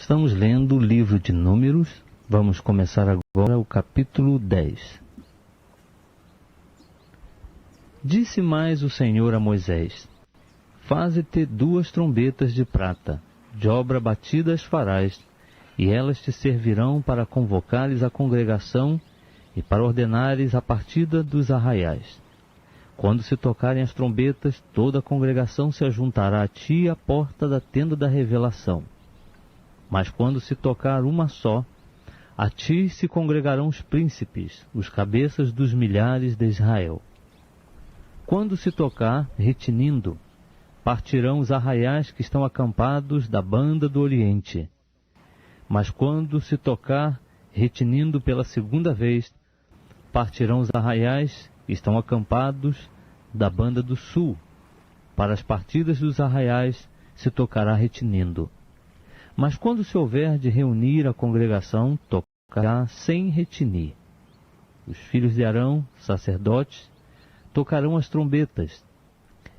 Estamos lendo o livro de Números. Vamos começar agora o capítulo 10. Disse mais o Senhor a Moisés: Faze-te 2 trombetas de prata, de obra batida as farás, e elas te servirão para convocares a congregação e para ordenares a partida dos arraiais. Quando se tocarem as trombetas, toda a congregação se ajuntará a ti à porta da tenda da revelação. Mas quando se tocar uma só, a ti se congregarão os príncipes, os cabeças dos milhares de Israel. Quando se tocar, retinindo, partirão os arraiais que estão acampados da banda do Oriente. Mas quando se tocar, retinindo pela segunda vez, partirão os arraiais que estão acampados da banda do Sul. Para as partidas dos arraiais se tocará retinindo. Mas quando se houver de reunir a congregação, tocará sem retinir. Os filhos de Arão, sacerdotes, tocarão as trombetas.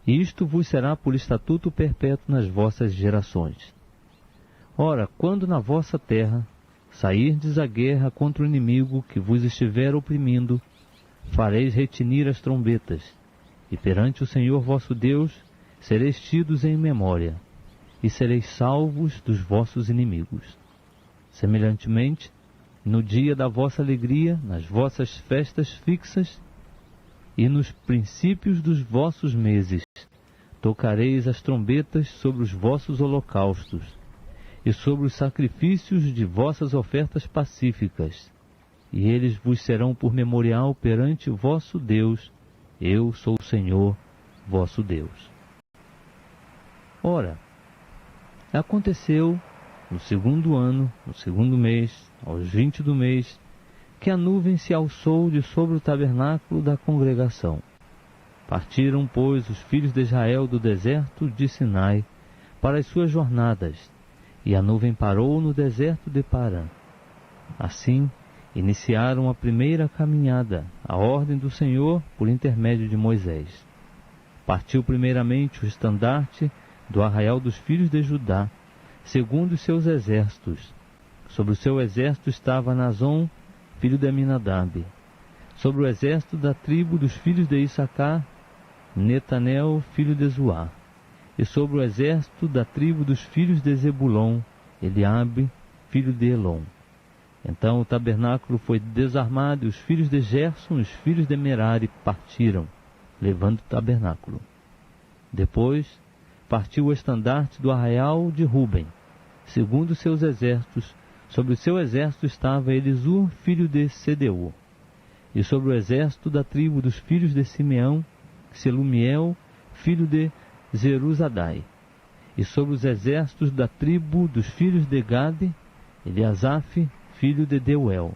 Isto vos será por estatuto perpétuo nas vossas gerações. Ora, quando na vossa terra sairdes à guerra contra o inimigo que vos estiver oprimindo, fareis retinir as trombetas, e perante o Senhor vosso Deus sereis tidos em memória, e sereis salvos dos vossos inimigos. Semelhantemente, no dia da vossa alegria, nas vossas festas fixas e nos princípios dos vossos meses, tocareis as trombetas sobre os vossos holocaustos e sobre os sacrifícios de vossas ofertas pacíficas, e eles vos serão por memorial perante o vosso Deus. Eu sou o Senhor, vosso Deus. Ora, aconteceu no 2º ano, no 2º mês, aos 20 do mês, que a nuvem se alçou de sobre o tabernáculo da congregação. Partiram, pois, os filhos de Israel do deserto de Sinai para as suas jornadas, e a nuvem parou no deserto de Parã. Assim, iniciaram a primeira caminhada, a ordem do Senhor por intermédio de Moisés. Partiu primeiramente o estandarte do arraial dos filhos de Judá, segundo os seus exércitos. Sobre o seu exército estava Nazon, filho de Aminadab. Sobre o exército da tribo dos filhos de Issacar, Netanel, filho de Zuar. E sobre o exército da tribo dos filhos de Zebulon, Eliabe, filho de Elon. Então o tabernáculo foi desarmado, e os filhos de Gerson, os filhos de Merari, partiram, levando o tabernáculo. Depois partiu o estandarte do arraial de Ruben, segundo os seus exércitos. Sobre o seu exército estava Elisur, filho de Sedeur. E sobre o exército da tribo dos filhos de Simeão, Selumiel, filho de Zeruzadai. E sobre os exércitos da tribo dos filhos de Gade, Eliasaf, filho de Deuel.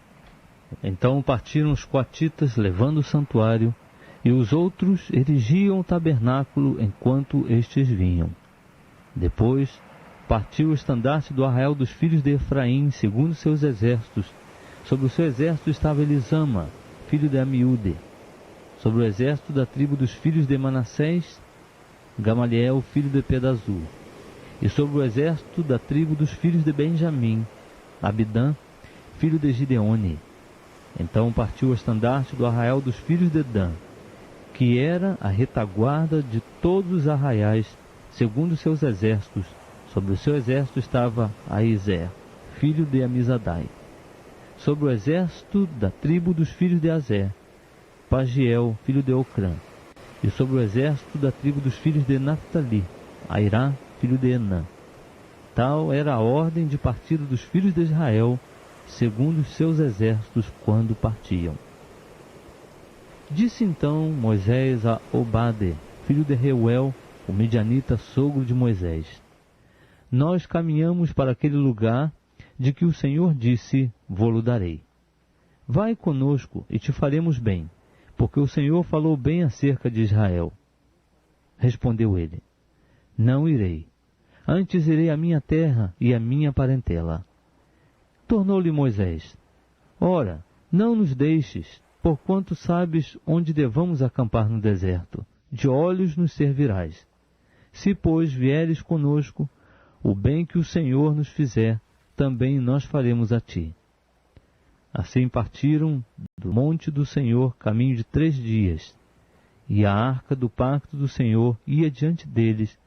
Então partiram os coatitas, levando o santuário, e os outros erigiam o tabernáculo enquanto estes vinham. Depois partiu o estandarte do arraial dos filhos de Efraim, segundo seus exércitos. Sobre o seu exército estava Elisama, filho de Amiúde. Sobre o exército da tribo dos filhos de Manassés, Gamaliel, filho de Pedazur. E sobre o exército da tribo dos filhos de Benjamim, Abidã, filho de Gideone. Então partiu o estandarte do arraial dos filhos de Dan, que era a retaguarda de todos os arraiais, segundo os seus exércitos. Sobre o seu exército estava Aizer, filho de Amizadai. Sobre o exército da tribo dos filhos de Azer, Pagiel, filho de Ocrã. E sobre o exército da tribo dos filhos de Naphtali, Airá, filho de Enã. Tal era a ordem de partida dos filhos de Israel, segundo os seus exércitos, quando partiam. Disse então Moisés a Obade, filho de Reuel, o midianita, sogro de Moisés: Nós caminhamos para aquele lugar de que o Senhor disse: Vô-lo darei. Vai conosco e te faremos bem, porque o Senhor falou bem acerca de Israel. Respondeu ele: Não irei, antes irei à minha terra e à minha parentela. Tornou-lhe Moisés: Ora, não nos deixes, porquanto sabes onde devamos acampar no deserto. De olhos nos servirás. Se, pois, vieres conosco, o bem que o Senhor nos fizer, também nós faremos a ti. Assim partiram do monte do Senhor caminho de 3 dias, e a arca do pacto do Senhor ia diante deles,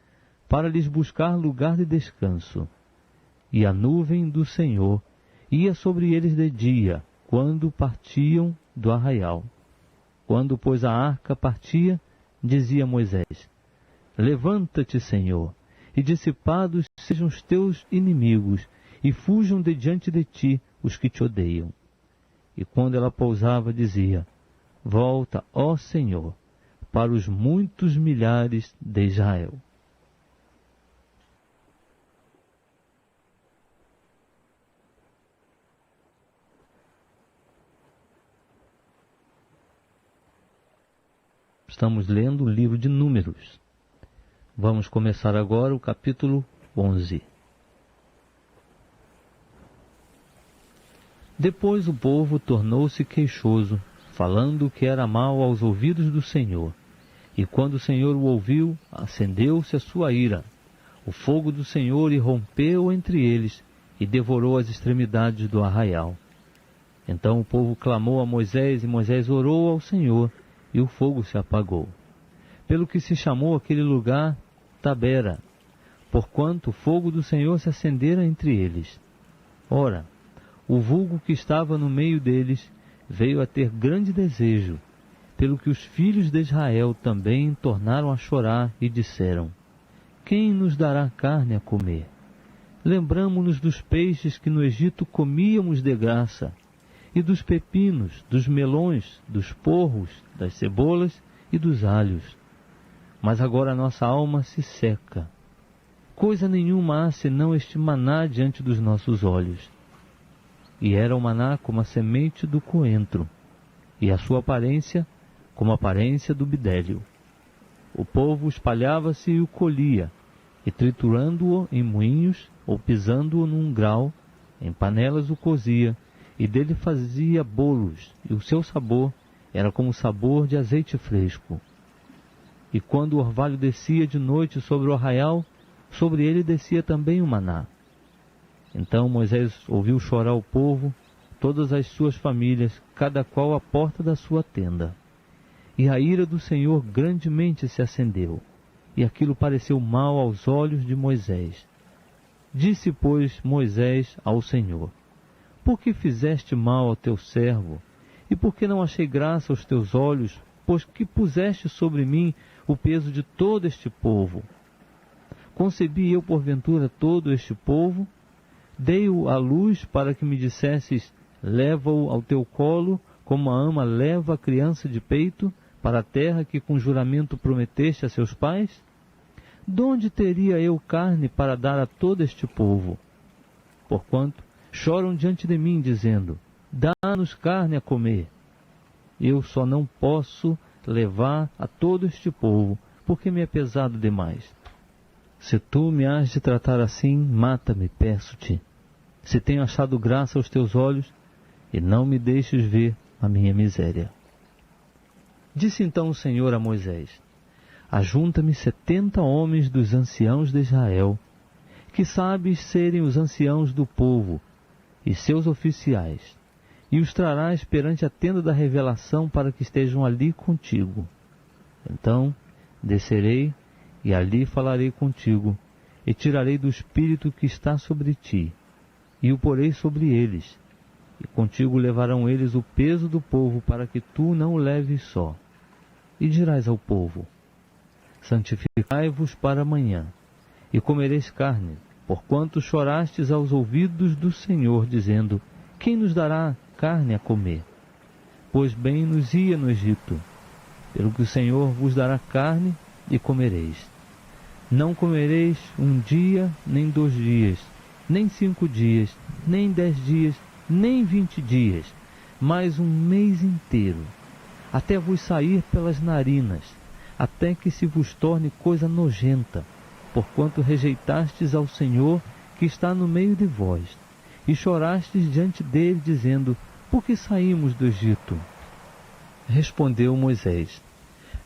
para lhes buscar lugar de descanso. E a nuvem do Senhor ia sobre eles de dia, quando partiam do arraial. Quando, pois, a arca partia, dizia Moisés: Levanta-te, Senhor, e dissipados sejam os teus inimigos, e fujam de diante de ti os que te odeiam. E quando ela pousava, dizia: Volta, ó Senhor, para os muitos milhares de Israel. Estamos lendo o livro de Números. Vamos começar agora o capítulo 11. Depois o povo tornou-se queixoso, falando que era mal aos ouvidos do Senhor. E quando o Senhor o ouviu, acendeu-se a sua ira. O fogo do Senhor irrompeu entre eles e devorou as extremidades do arraial. Então o povo clamou a Moisés, e Moisés orou ao Senhor, e o fogo se apagou. Pelo que se chamou aquele lugar Tabera, porquanto o fogo do Senhor se acendera entre eles. Ora, o vulgo que estava no meio deles veio a ter grande desejo, pelo que os filhos de Israel também tornaram a chorar e disseram: Quem nos dará carne a comer? Lembramo-nos dos peixes que no Egito comíamos de graça, e dos pepinos, dos melões, dos porros, das cebolas e dos alhos. Mas agora a nossa alma se seca. Coisa nenhuma há senão este maná diante dos nossos olhos. E era o maná como a semente do coentro, e a sua aparência como a aparência do bidélio. O povo espalhava-se e o colhia, e triturando-o em moinhos, ou pisando-o num grau, em panelas o cozia, e dele fazia bolos, e o seu sabor era como o sabor de azeite fresco. E quando o orvalho descia de noite sobre o arraial, sobre ele descia também o maná. Então Moisés ouviu chorar o povo, todas as suas famílias, cada qual à porta da sua tenda. E a ira do Senhor grandemente se acendeu, e aquilo pareceu mal aos olhos de Moisés. Disse, pois, Moisés ao Senhor: Por que fizeste mal ao teu servo? E por que não achei graça aos teus olhos, pois que puseste sobre mim o peso de todo este povo? Concebi eu porventura todo este povo? Dei-o à luz para que me dissesses: leva-o ao teu colo, como a ama leva a criança de peito, para a terra que com juramento prometeste a seus pais? Donde teria eu carne para dar a todo este povo? Porquanto choram diante de mim, dizendo: dá-nos carne a comer. Eu só não posso levar a todo este povo, porque me é pesado demais. Se tu me has de tratar assim, mata-me, peço-te. Se tenho achado graça aos teus olhos, e não me deixes ver a minha miséria. Disse então o Senhor a Moisés: Ajunta-me 70 homens dos anciãos de Israel, que sabes serem os anciãos do povo, e seus oficiais, e os trarás perante a tenda da revelação para que estejam ali contigo. Então descerei e ali falarei contigo, e tirarei do espírito que está sobre ti, e o porei sobre eles, e contigo levarão eles o peso do povo, para que tu não o leves só. E dirás ao povo: santificai-vos para amanhã, e comereis carne, porquanto chorastes aos ouvidos do Senhor, dizendo: quem nos dará carne a comer? Pois bem nos ia no Egito, pelo que o Senhor vos dará carne e comereis. Não comereis 1 dia, nem 2 dias, nem 5 dias, nem 10 dias, nem 20 dias, mas 1 mês inteiro, até vos sair pelas narinas, até que se vos torne coisa nojenta, porquanto rejeitastes ao Senhor que está no meio de vós, e chorastes diante dele, dizendo: por que saímos do Egito? Respondeu Moisés: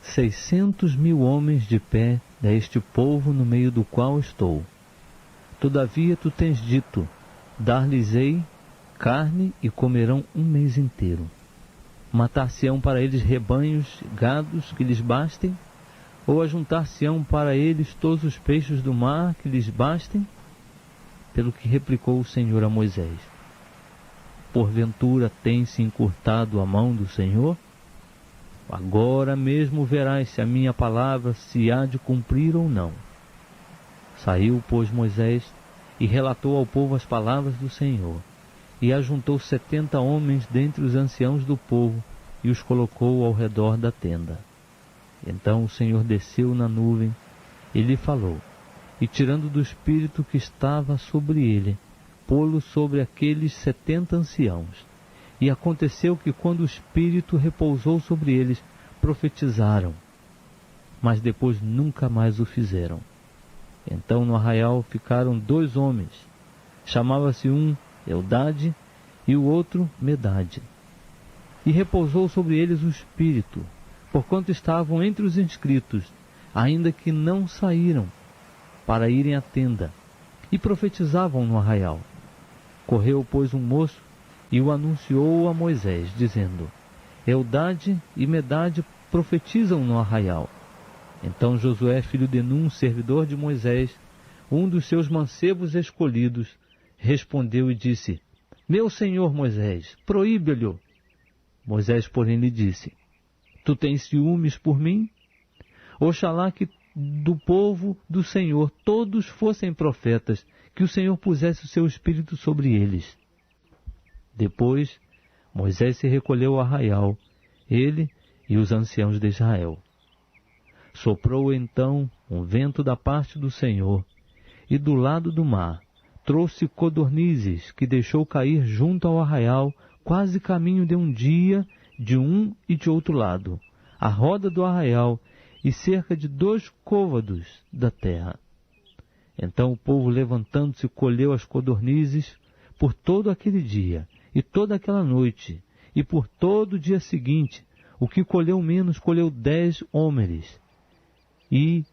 600.000 homens de pé é este povo no meio do qual estou. Todavia tu tens dito: dar-lhes-ei carne e comerão um mês inteiro. Matar-se-ão para eles rebanhos, gados que lhes bastem, ou ajuntar-se-ão para eles todos os peixes do mar que lhes bastem? Pelo que replicou o Senhor a Moisés: porventura tem-se encurtado a mão do Senhor? Agora mesmo verás se a minha palavra se há de cumprir ou não. Saiu, pois, Moisés e relatou ao povo as palavras do Senhor. E ajuntou 70 homens dentre os anciãos do povo e os colocou ao redor da tenda. Então o Senhor desceu na nuvem e lhe falou, e tirando do espírito que estava sobre ele, pô-lo sobre aqueles 70 anciãos. E aconteceu que quando o espírito repousou sobre eles, profetizaram, mas depois nunca mais o fizeram. Então no arraial ficaram 2 homens, chamava-se um Eldade e o outro Medade. E repousou sobre eles o espírito, porquanto estavam entre os inscritos, ainda que não saíram para irem à tenda, e profetizavam no arraial. Correu, pois, um moço e o anunciou a Moisés, dizendo: Eldade e Medade profetizam no arraial. Então Josué, filho de Num, servidor de Moisés, um dos seus mancebos escolhidos, respondeu e disse: Meu senhor Moisés, proíbe-lhe. Moisés, porém, lhe disse: Tu tens ciúmes por mim? Oxalá que do povo do Senhor todos fossem profetas, que o Senhor pusesse o seu espírito sobre eles. Depois Moisés se recolheu ao arraial, ele e os anciãos de Israel. Soprou então um vento da parte do Senhor, e do lado do mar trouxe codornizes, que deixou cair junto ao arraial, quase caminho de um dia, de um e de outro lado, à roda do arraial, e cerca de 2 côvados da terra. Então o povo, levantando-se, colheu as codornizes por todo aquele dia, e toda aquela noite, e por todo o dia seguinte. O que colheu menos, colheu 10 homeres, e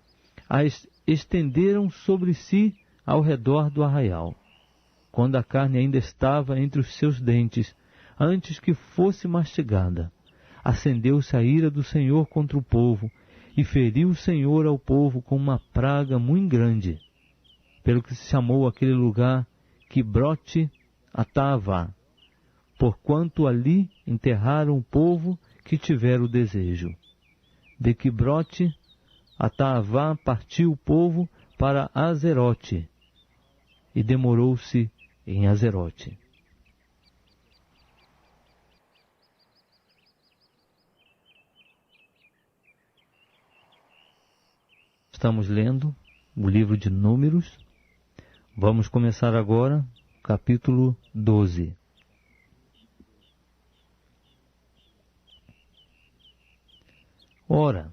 as estenderam sobre si ao redor do arraial. Quando a carne ainda estava entre os seus dentes, antes que fosse mastigada, acendeu-se a ira do Senhor contra o povo, e feriu o Senhor ao povo com uma praga muito grande, pelo que se chamou aquele lugar Quibrote Atavá, porquanto ali enterraram o povo que tivera o desejo. De Quibrote Atavá partiu o povo para Azerote, e demorou-se em Azerote. Estamos lendo o livro de Números. Vamos começar agora, capítulo 12. Ora,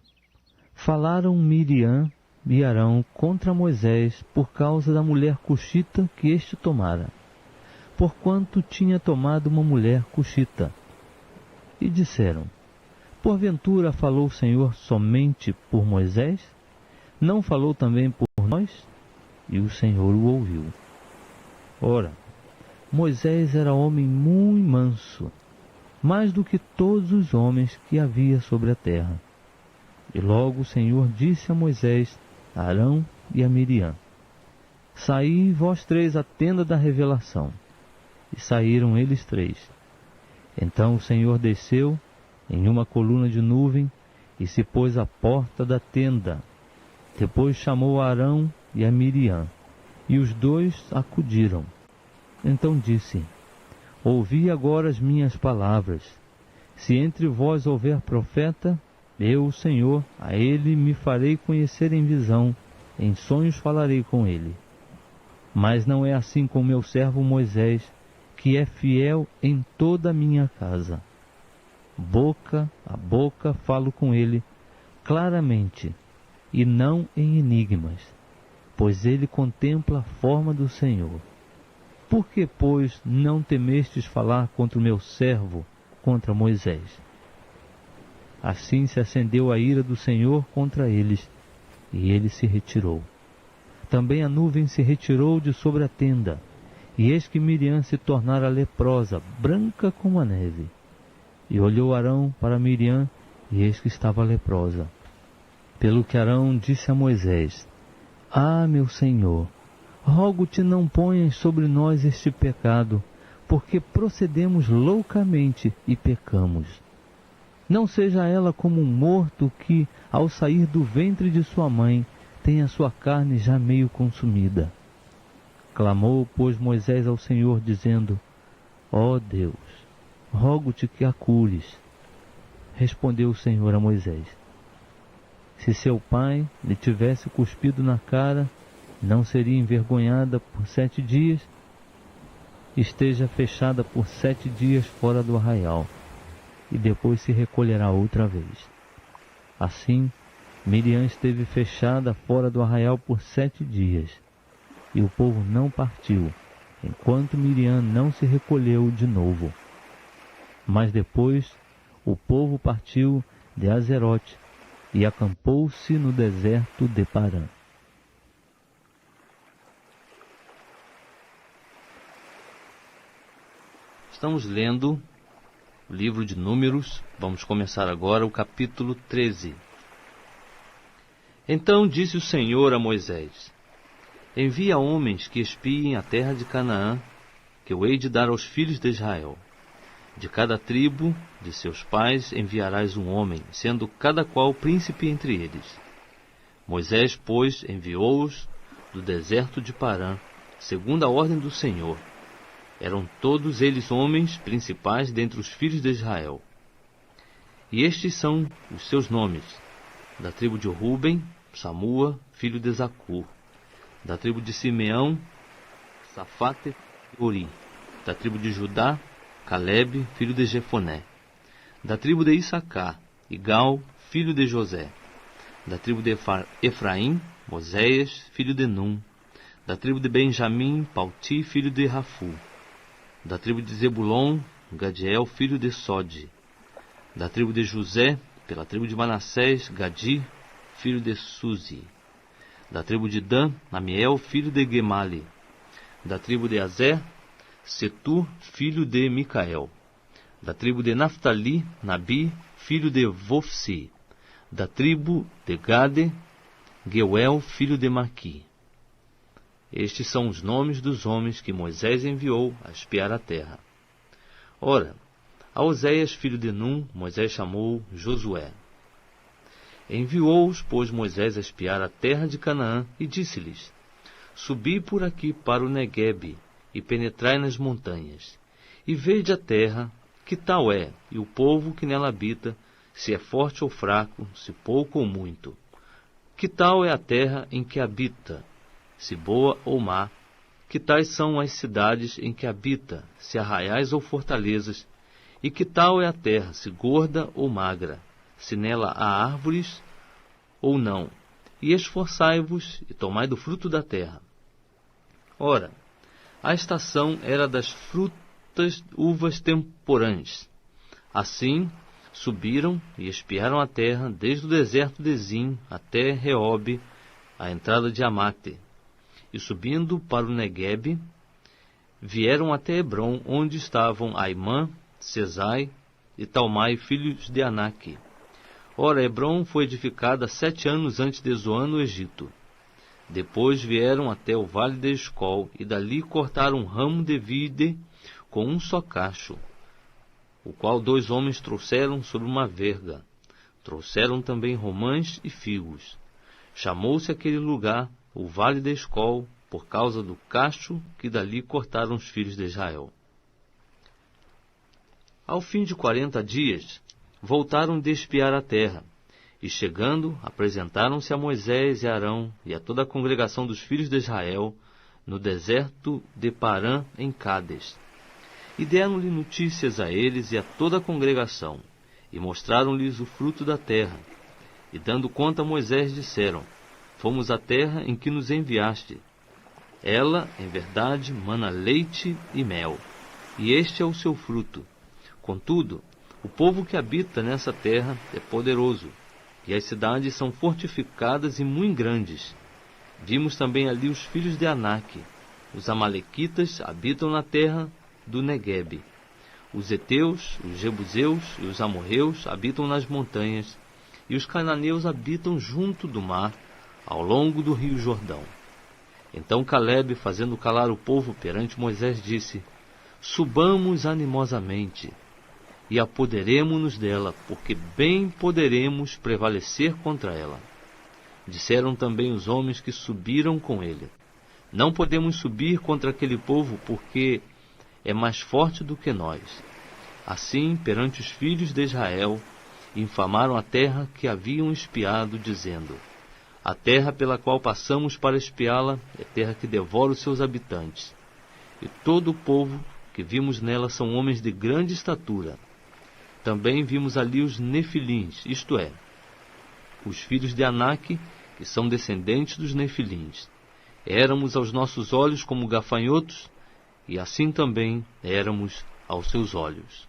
falaram Miriam e Arão contra Moisés por causa da mulher cuxita que este tomara, porquanto tinha tomado uma mulher cuxita. E disseram: porventura falou o Senhor somente por Moisés? Não falou também por nós? E o Senhor o ouviu. Ora, Moisés era homem muito manso, mais do que todos os homens que havia sobre a terra. E logo o Senhor disse a Moisés, a Arão e a Miriam: Saí vós 3 à tenda da revelação. E saíram eles 3. Então o Senhor desceu em uma coluna de nuvem e se pôs à porta da tenda. Depois chamou a Arão e a Miriam, e os 2 acudiram. Então disse: Ouvi agora as minhas palavras. Se entre vós houver profeta, eu, o Senhor, a ele me farei conhecer em visão, em sonhos falarei com ele. Mas não é assim com meu servo Moisés, que é fiel em toda a minha casa. Boca a boca falo com ele claramente, e não em enigmas, pois ele contempla a forma do Senhor. Por que, pois, não temestes falar contra o meu servo, contra Moisés? Assim se acendeu a ira do Senhor contra eles, e ele se retirou. Também a nuvem se retirou de sobre a tenda, E eis que Miriam se tornara leprosa, branca como a neve. E olhou Arão para Miriam, e eis que estava leprosa. Pelo que Arão disse a Moisés: Ah, meu Senhor, rogo-te, não ponhas sobre nós este pecado, porque procedemos loucamente e pecamos. Não seja ela como um morto que, ao sair do ventre de sua mãe, tem a sua carne já meio consumida. Clamou, pois, Moisés ao Senhor, dizendo: Ó Deus, rogo-te que a cures. Respondeu o Senhor a Moisés: Se seu pai lhe tivesse cuspido na cara, não seria envergonhada por 7 dias? Esteja fechada por 7 dias fora do arraial, e depois se recolherá outra vez. Assim, Miriam esteve fechada fora do arraial por 7 dias, e o povo não partiu, enquanto Miriam não se recolheu de novo. Mas depois o povo partiu de Azerote e acampou-se no deserto de Parã. Estamos lendo o livro de Números. Vamos começar agora o capítulo 13. Então disse o Senhor a Moisés: Envia homens que espiem a terra de Canaã, que eu hei de dar aos filhos de Israel. De cada tribo de seus pais enviarás um homem, sendo cada qual príncipe entre eles. Moisés, pois, enviou-os do deserto de Parã, segundo a ordem do Senhor. Eram todos eles homens principais dentre os filhos de Israel. E estes são os seus nomes: da tribo de Ruben, Samua, filho de Zacur; da tribo de Simeão, Safate e Ori; da tribo de Judá, Calebe, filho de Jefoné; da tribo de Issacar, Igal, filho de José; da tribo de Efraim, Oséias, filho de Num; da tribo de Benjamim, Palti, filho de Rafu; da tribo de Zebulon, Gadiel, filho de Sode; da tribo de José, pela tribo de Manassés, Gadi, filho de Suzi; da tribo de Dan, Amiel, filho de Gemali; da tribo de Azer, Setur, filho de Micael; da tribo de Naftali, Nabi, filho de Vofsi; da tribo de Gade, Geuel, filho de Maqui. Estes são os nomes dos homens que Moisés enviou a espiar a terra. Ora, a Oséias, filho de Num, Moisés chamou Josué. Enviou-os, pois, Moisés a espiar a terra de Canaã, e disse-lhes: Subi por aqui para o Neguebe, e penetrai nas montanhas, e vede a terra, que tal é, e o povo que nela habita, se é forte ou fraco, se pouco ou muito. Que tal é a terra em que habita, se boa ou má? Que tais são as cidades em que habita, se arraiais ou fortalezas? E que tal é a terra, se gorda ou magra, se nela há árvores ou não? E esforçai-vos e tomai do fruto da terra. Ora, a estação era das frutas uvas temporãs. Assim, subiram e espiaram a terra, desde o deserto de Zim até Reobe, a entrada de Amate. E subindo para o Neguebe, vieram até Hebron, onde estavam Aimã, Sesai e Talmai, filhos de Aнаque. Ora, Hebron foi edificada 7 anos antes de Zoan, no Egito. Depois vieram até o vale de Escol, e dali cortaram um ramo de vide com um só cacho, o qual 2 homens trouxeram sobre uma verga. Trouxeram também romãs e figos. Chamou-se aquele lugar o vale de Escol, por causa do cacho que dali cortaram os filhos de Israel. Ao fim de 40 dias, voltaram de espiar a terra, e chegando, apresentaram-se a Moisés e a Arão e a toda a congregação dos filhos de Israel, no deserto de Parã, em Cádes. E deram-lhe notícias a eles e a toda a congregação, e mostraram-lhes o fruto da terra. E dando conta a Moisés, disseram: Fomos à terra em que nos enviaste. Ela, em verdade, mana leite e mel, e este é o seu fruto. Contudo, o povo que habita nessa terra é poderoso, e as cidades são fortificadas e muito grandes. Vimos também ali os filhos de Aнаque, Os amalequitas habitam na terra do Neguebe. Os heteus, os jebuseus e os amorreus habitam nas montanhas, e os cananeus habitam junto do mar, ao longo do rio Jordão. Então Calebe, fazendo calar o povo perante Moisés, disse: Subamos animosamente e apoderemo-nos dela, porque bem poderemos prevalecer contra ela. Disseram também os homens que subiram com ele: Não podemos subir contra aquele povo, porque é mais forte do que nós. Assim, perante os filhos de Israel, infamaram a terra que haviam espiado, dizendo: A terra pela qual passamos para espiá-la é terra que devora os seus habitantes. E todo o povo que vimos nela são homens de grande estatura. Também vimos ali os nefilins, isto é, os filhos de Anak, que são descendentes dos nefilins. Éramos aos nossos olhos como gafanhotos, e assim também éramos aos seus olhos.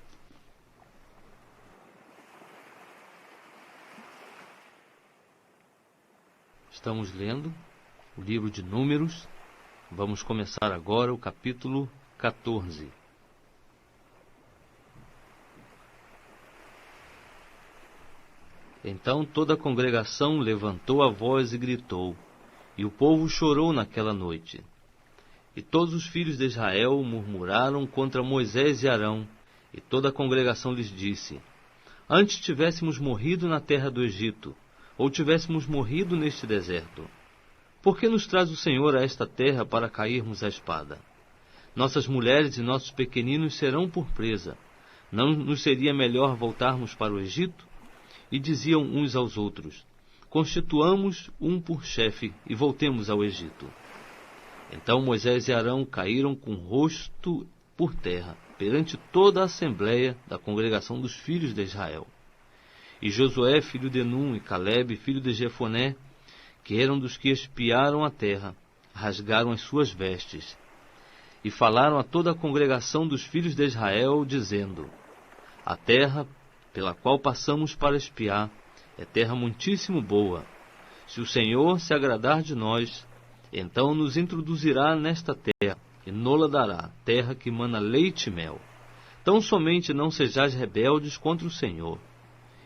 Estamos lendo o livro de Números. Vamos começar agora o capítulo 14. Então toda a congregação levantou a voz e gritou, e o povo chorou naquela noite. E todos os filhos de Israel murmuraram contra Moisés e Arão, e toda a congregação lhes disse: Antes tivéssemos morrido na terra do Egito, ou tivéssemos morrido neste deserto. Por que nos traz o Senhor a esta terra para cairmos à espada? Nossas mulheres e nossos pequeninos serão por presa. Não nos seria melhor voltarmos para o Egito? E diziam uns aos outros: Constituamos um por chefe e voltemos ao Egito. Então Moisés e Arão caíram com o rosto por terra, perante toda a assembleia da congregação dos filhos de Israel. E Josué, filho de Num, e Calebe, filho de Jefoné, que eram dos que espiaram a terra, rasgaram as suas vestes, e falaram a toda a congregação dos filhos de Israel, dizendo: A terra pela qual passamos para espiar é terra muitíssimo boa. Se o Senhor se agradar de nós, então nos introduzirá nesta terra, e nola dará, terra que mana leite e mel. Tão somente não sejais rebeldes contra o Senhor,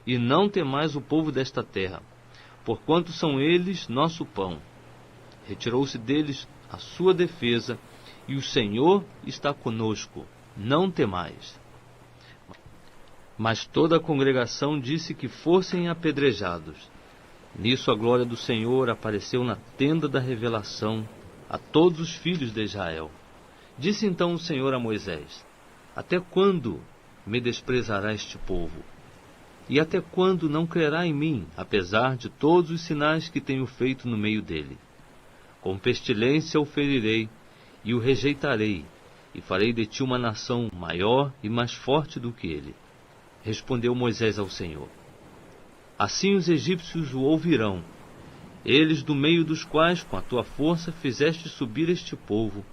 e não temais o povo desta terra, porquanto são eles nosso pão. Retirou-se deles a sua defesa, e o Senhor está conosco, não temais. Mas toda a congregação disse que fossem apedrejados. Nisso a glória do Senhor apareceu na tenda da revelação a todos os filhos de Israel. Disse então o Senhor a Moisés: Até quando me desprezará este povo? E até quando não crerá em mim, apesar de todos os sinais que tenho feito no meio dele? Com pestilência o ferirei e o rejeitarei, e farei de ti uma nação maior e mais forte do que ele. Respondeu Moisés ao Senhor: Assim os egípcios o ouvirão, eles do meio dos quais com a tua força fizeste subir este povo,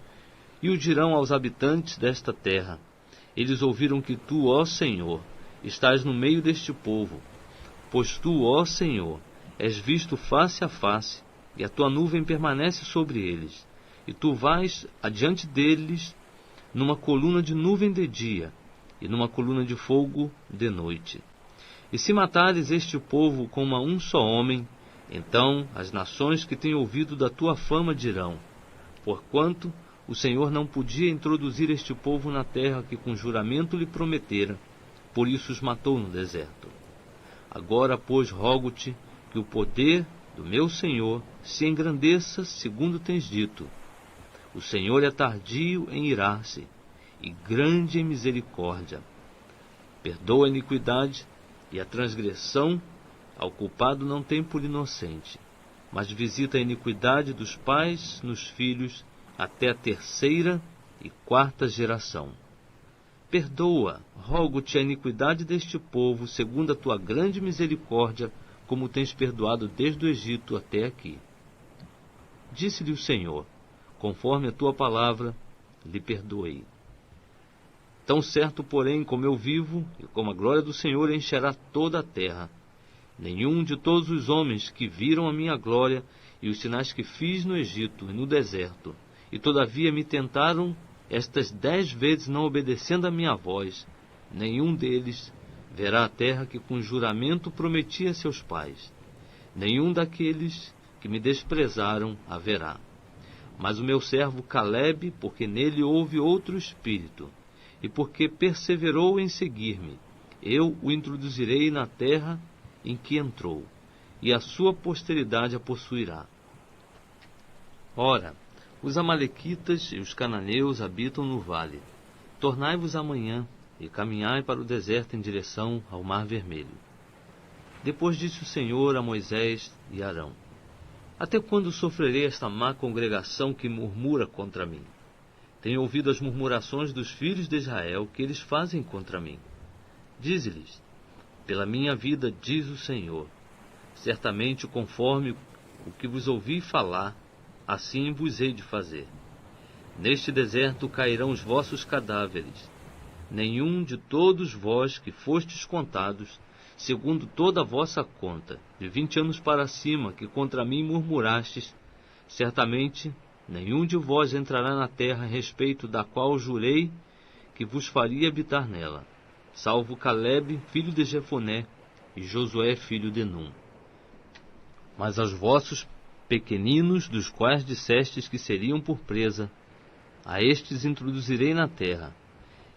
e o dirão aos habitantes desta terra: Eles ouviram que tu, ó Senhor, estás no meio deste povo, pois tu, ó Senhor, és visto face a face, e a tua nuvem permanece sobre eles, e tu vais adiante deles numa coluna de nuvem de dia, e numa coluna de fogo de noite. E se matares este povo como a um só homem, então as nações que têm ouvido da tua fama dirão: Porquanto o Senhor não podia introduzir este povo na terra que com juramento lhe prometera, por isso os matou no deserto. Agora, pois, rogo-te que o poder do meu Senhor se engrandeça segundo tens dito. O Senhor é tardio em irar-se, e grande em misericórdia. Perdoa a iniquidade e a transgressão, ao culpado não tem por inocente, mas visita a iniquidade dos pais nos filhos até a 3ª e 4ª geração. Perdoa, rogo-te, a iniquidade deste povo, segundo a tua grande misericórdia, como tens perdoado desde o Egito até aqui. Disse-lhe o Senhor: Conforme a tua palavra, lhe perdoei. Tão certo, porém, como eu vivo, e como a glória do Senhor encherá toda a terra, nenhum de todos os homens que viram a minha glória e os sinais que fiz no Egito e no deserto, e todavia me tentaram estas 10 vezes, não obedecendo a minha voz, nenhum deles verá a terra que com juramento prometi a seus pais. Nenhum daqueles que me desprezaram a verá. Mas o meu servo Calebe, porque nele houve outro espírito, e porque perseverou em seguir-me, eu o introduzirei na terra em que entrou, e a sua posteridade a possuirá. Ora, os amalequitas e os cananeus habitam no vale. Tornai-vos amanhã e caminhai para o deserto em direção ao Mar Vermelho. Depois disse o Senhor a Moisés e Arão: Até quando sofrerei esta má congregação que murmura contra mim? Tenho ouvido as murmurações dos filhos de Israel que eles fazem contra mim. Dize-lhes: Pela minha vida, diz o Senhor, certamente conforme o que vos ouvi falar, assim vos hei de fazer. Neste deserto cairão os vossos cadáveres. Nenhum de todos vós que fostes contados, segundo toda a vossa conta, de 20 anos para cima, que contra mim murmurastes, certamente nenhum de vós entrará na terra a respeito da qual jurei que vos faria habitar nela, salvo Calebe, filho de Jefoné, e Josué, filho de Num. Mas aos vossos pequeninos, dos quais dissestes que seriam por presa, a estes introduzirei na terra,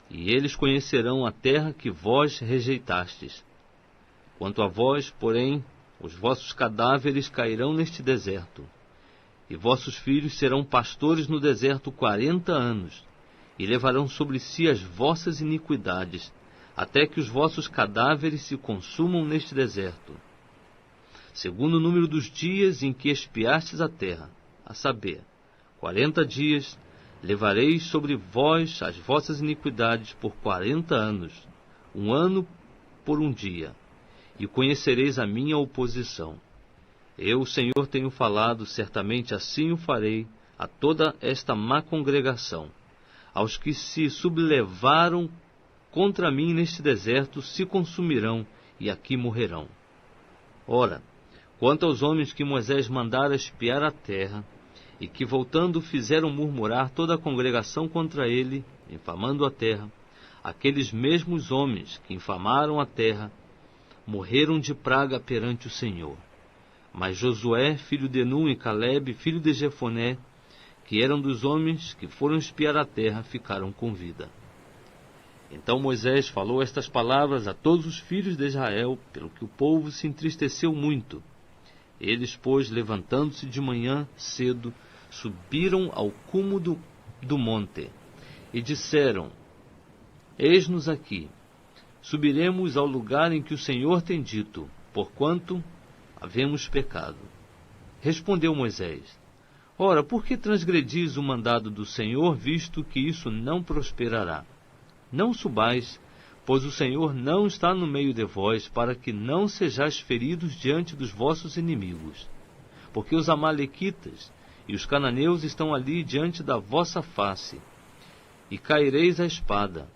e eles conhecerão a terra que vós rejeitastes. Quanto a vós, porém, os vossos cadáveres cairão neste deserto, e vossos filhos serão pastores no deserto 40 anos, e levarão sobre si as vossas iniquidades, até que os vossos cadáveres se consumam neste deserto. Segundo o número dos dias em que expiastes a terra, a saber, 40 dias, levareis sobre vós as vossas iniquidades por 40 anos, 1 ano por 1 dia, e conhecereis a minha oposição. Eu, o Senhor, tenho falado, certamente assim o farei a toda esta má congregação. Aos que se sublevaram contra mim neste deserto se consumirão e aqui morrerão. Ora, quanto aos homens que Moisés mandara espiar a terra, e que voltando fizeram murmurar toda a congregação contra ele, infamando a terra, aqueles mesmos homens que infamaram a terra, morreram de praga perante o Senhor. Mas Josué, filho de Num, e Calebe, filho de Jefoné, que eram dos homens que foram espiar a terra, ficaram com vida. Então Moisés falou estas palavras a todos os filhos de Israel, pelo que o povo se entristeceu muito. Eles, pois, levantando-se de manhã cedo, subiram ao cume do monte, e disseram: Eis-nos aqui, subiremos ao lugar em que o Senhor tem dito, porquanto havemos pecado. Respondeu Moisés: Ora, por que transgredis o mandado do Senhor, visto que isso não prosperará? Não subais, pois o Senhor não está no meio de vós, para que não sejais feridos diante dos vossos inimigos. Porque os amalequitas e os cananeus estão ali diante da vossa face, e caireis à espada,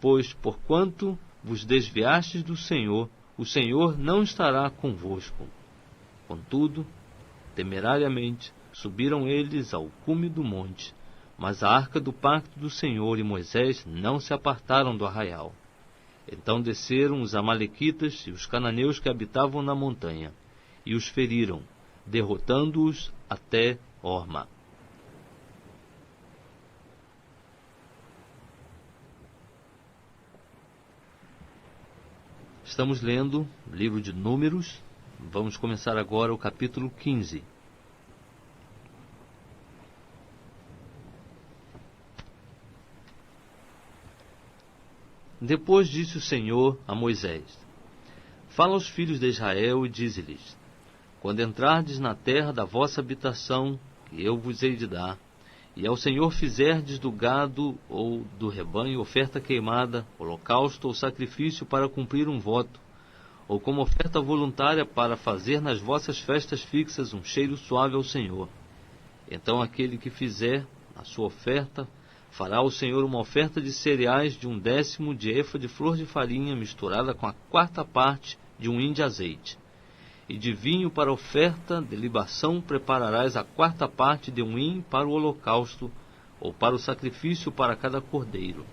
pois, porquanto vos desviastes do Senhor, o Senhor não estará convosco. Contudo, temerariamente, subiram eles ao cume do monte, mas a arca do pacto do Senhor e Moisés não se apartaram do arraial. Então desceram os amalequitas e os cananeus que habitavam na montanha, e os feriram, derrotando-os até Horma. Estamos lendo o livro de Números. Vamos começar agora o capítulo 15. Depois disse o Senhor a Moisés: Fala aos filhos de Israel e dize-lhes: Quando entrardes na terra da vossa habitação, que eu vos hei de dar, e ao Senhor fizerdes do gado ou do rebanho oferta queimada, holocausto ou sacrifício para cumprir um voto, ou como oferta voluntária para fazer nas vossas festas fixas um cheiro suave ao Senhor, então aquele que fizer a sua oferta fará ao Senhor uma oferta de cereais de 1/10 de efa de flor de farinha misturada com a 4ª parte de um hin de azeite. E de vinho para oferta de libação prepararás a 4ª parte de um hin para o holocausto, ou para o sacrifício para cada cordeiro.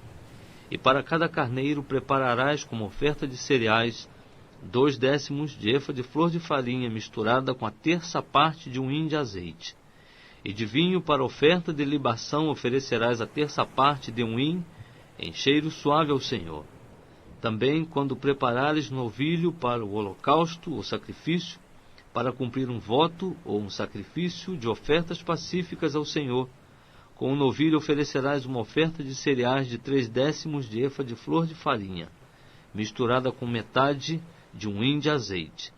E para cada carneiro prepararás como oferta de cereais 2/10 de efa de flor de farinha misturada com a terça parte de um hin de azeite. E de vinho para oferta de libação oferecerás a terça parte de um hin, em cheiro suave ao Senhor. Também, quando preparares novilho para o holocausto ou sacrifício, para cumprir um voto ou um sacrifício de ofertas pacíficas ao Senhor, com o novilho oferecerás uma oferta de cereais de 3/10 de efa de flor de farinha, misturada com metade de um hin de azeite.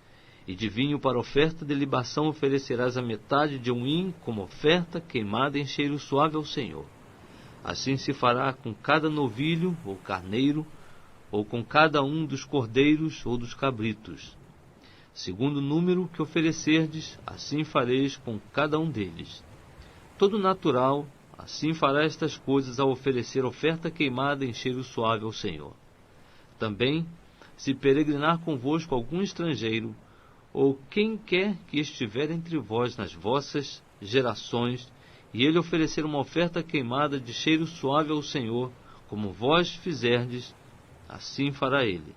E de vinho para oferta de libação oferecerás a metade de um hin como oferta queimada em cheiro suave ao Senhor. Assim se fará com cada novilho ou carneiro, ou com cada um dos cordeiros ou dos cabritos. Segundo o número que oferecerdes, assim fareis com cada um deles. Todo natural, assim fará estas coisas ao oferecer oferta queimada em cheiro suave ao Senhor. Também, se peregrinar convosco algum estrangeiro, ou quem quer que estiver entre vós nas vossas gerações, e ele oferecer uma oferta queimada de cheiro suave ao Senhor, como vós fizerdes, assim fará ele.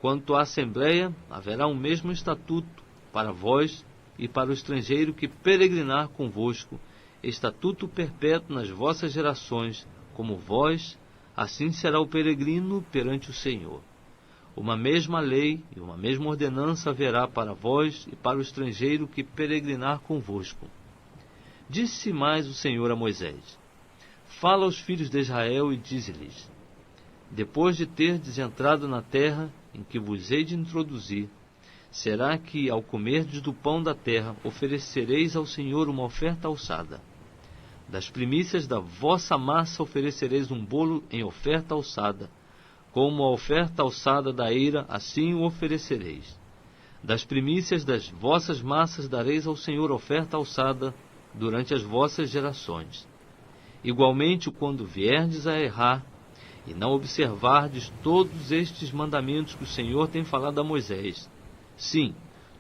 Quanto à assembleia, haverá um mesmo estatuto para vós e para o estrangeiro que peregrinar convosco, estatuto perpétuo nas vossas gerações, como vós, assim será o peregrino perante o Senhor. Uma mesma lei e uma mesma ordenança haverá para vós e para o estrangeiro que peregrinar convosco. Disse mais o Senhor a Moisés: Fala aos filhos de Israel e dize-lhes: Depois de terdes entrado na terra em que vos hei de introduzir, será que, ao comerdes do pão da terra, oferecereis ao Senhor uma oferta alçada. Das primícias da vossa massa oferecereis um bolo em oferta alçada, como a oferta alçada da eira, assim o oferecereis. Das primícias das vossas massas dareis ao Senhor oferta alçada durante as vossas gerações. Igualmente, quando vierdes a errar, e não observardes todos estes mandamentos que o Senhor tem falado a Moisés, sim,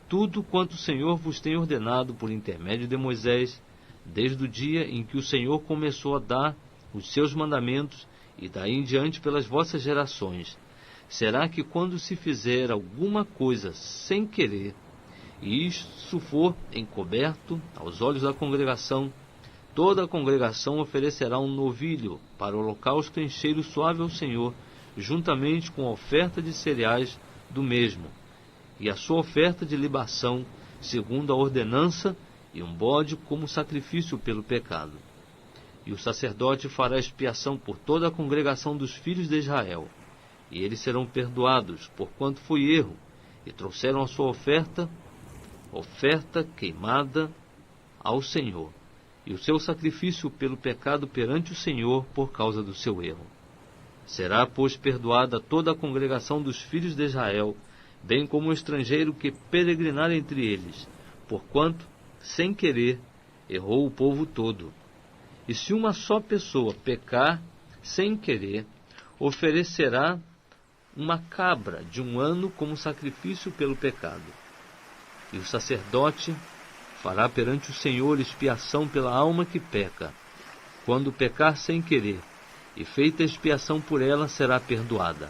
tudo quanto o Senhor vos tem ordenado por intermédio de Moisés, desde o dia em que o Senhor começou a dar os seus mandamentos, e daí em diante pelas vossas gerações, será que quando se fizer alguma coisa sem querer, e isso for encoberto aos olhos da congregação, toda a congregação oferecerá um novilho para o holocausto em cheiro suave ao Senhor, juntamente com a oferta de cereais do mesmo, e a sua oferta de libação, segundo a ordenança, e um bode como sacrifício pelo pecado. E o sacerdote fará expiação por toda a congregação dos filhos de Israel, e eles serão perdoados, porquanto foi erro, e trouxeram a sua oferta queimada ao Senhor, e o seu sacrifício pelo pecado perante o Senhor por causa do seu erro. Será, pois, perdoada toda a congregação dos filhos de Israel, bem como o estrangeiro que peregrinar entre eles, porquanto, sem querer, errou o povo todo. E se uma só pessoa pecar sem querer, oferecerá uma cabra de 1 ano como sacrifício pelo pecado. E o sacerdote fará perante o Senhor expiação pela alma que peca, quando pecar sem querer, e feita a expiação por ela, será perdoada.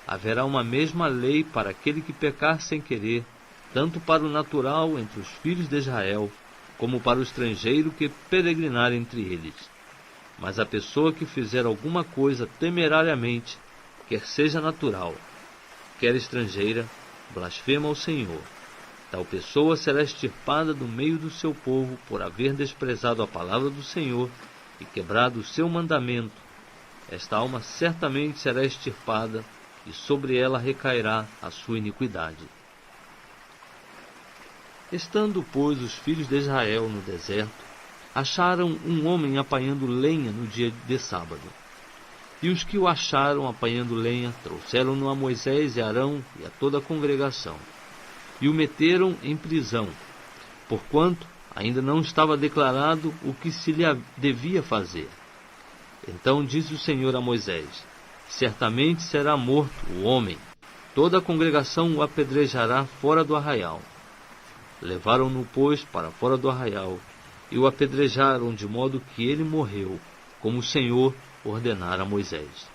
Haverá uma mesma lei para aquele que pecar sem querer, tanto para o natural entre os filhos de Israel, como para o estrangeiro que peregrinar entre eles. Mas a pessoa que fizer alguma coisa temerariamente, quer seja natural, quer estrangeira, blasfema ao Senhor. Tal pessoa será extirpada do meio do seu povo por haver desprezado a palavra do Senhor e quebrado o seu mandamento. Esta alma certamente será extirpada, e sobre ela recairá a sua iniquidade. Estando, pois, os filhos de Israel no deserto, acharam um homem apanhando lenha no dia de sábado. E os que o acharam apanhando lenha trouxeram-no a Moisés e Arão e a toda a congregação, e o meteram em prisão, porquanto ainda não estava declarado o que se lhe devia fazer. Então disse o Senhor a Moisés: Certamente será morto o homem, toda a congregação o apedrejará fora do arraial. Levaram-no, pois, para fora do arraial, e o apedrejaram de modo que ele morreu, como o Senhor ordenara a Moisés.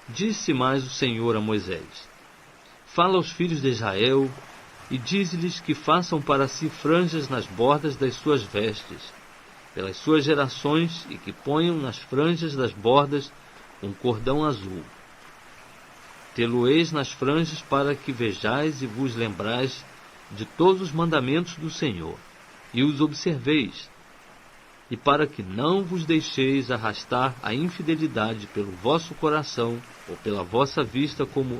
Disse mais o Senhor a Moisés: Fala aos filhos de Israel e dize-lhes que façam para si franjas nas bordas das suas vestes, pelas suas gerações, e que ponham nas franjas das bordas um cordão azul. Tê-lo-eis nas franjas para que vejais e vos lembrais de todos os mandamentos do Senhor, e os observeis, e para que não vos deixeis arrastar a infidelidade pelo vosso coração ou pela vossa vista, como